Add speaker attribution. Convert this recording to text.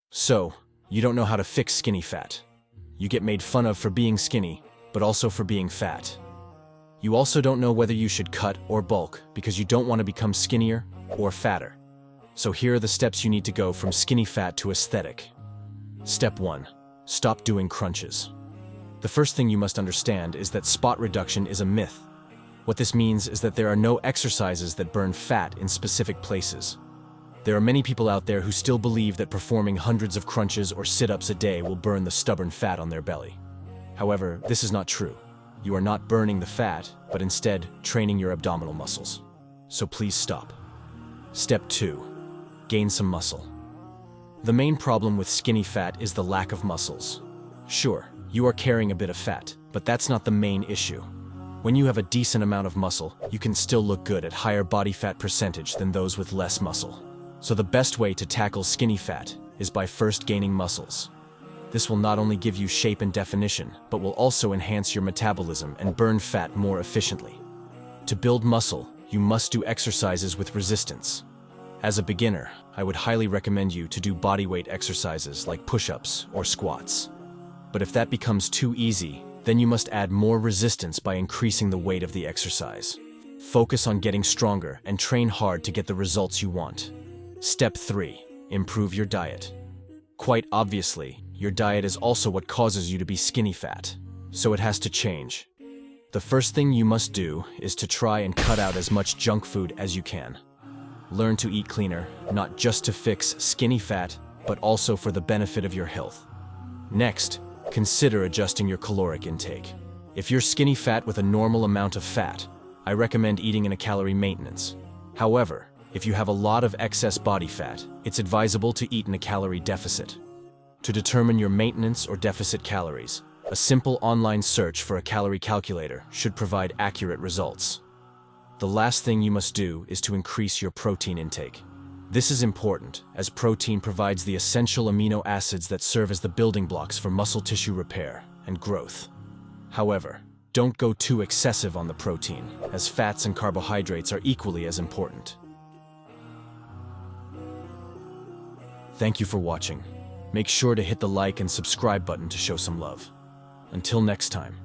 Speaker 1: So, you don't know how to fix skinny fat. You get made fun of for being skinny, but also for being fat. You also don't know whether you should cut or bulk because you don't want to become skinnier or fatter. So here are the steps you need to go from skinny fat to aesthetic. Step 1. Stop doing crunches. The first thing you must understand is that spot reduction is a myth. What this means is that there are no exercises that burn fat in specific places. There are many people out there who still believe that performing hundreds of crunches or sit-ups a day will burn the stubborn fat on their belly. However, this is not true. You are not burning the fat, but instead training your abdominal muscles. So please stop. Step 2. Gain some muscle. The main problem with skinny fat is the lack of muscles. Sure, you are carrying a bit of fat, but that's not the main issue. When you have a decent amount of muscle, you can still look good at higher body fat percentage than those with less muscle. So the best way to tackle skinny fat is by first gaining muscles. This will not only give you shape and definition, but will also enhance your metabolism and burn fat more efficiently. To build muscle, you must do exercises with resistance. As a beginner, I would highly recommend you to do bodyweight exercises like push-ups or squats. But if that becomes too easy, then you must add more resistance by increasing the weight of the exercise. Focus on getting stronger and train hard to get the results you want. Step 3. Improve your diet. Quite obviously, your diet is also what causes you to be skinny fat, so it has to change. The first thing you must do is to try and cut out as much junk food as you can. Learn to eat cleaner, not just to fix skinny fat, but also for the benefit of your health. Next, consider adjusting your caloric intake. If you're skinny fat with a normal amount of fat, I recommend eating in a calorie maintenance. However, if you have a lot of excess body fat, it's advisable to eat in a calorie deficit. To determine your maintenance or deficit calories, a simple online search for a calorie calculator should provide accurate results. The last thing you must do is to increase your protein intake. This is important, as protein provides the essential amino acids that serve as the building blocks for muscle tissue repair and growth. However, don't go too excessive on the protein, as fats and carbohydrates are equally as important. Thank you for watching. Make sure to hit the like and subscribe button to show some love. Until next time.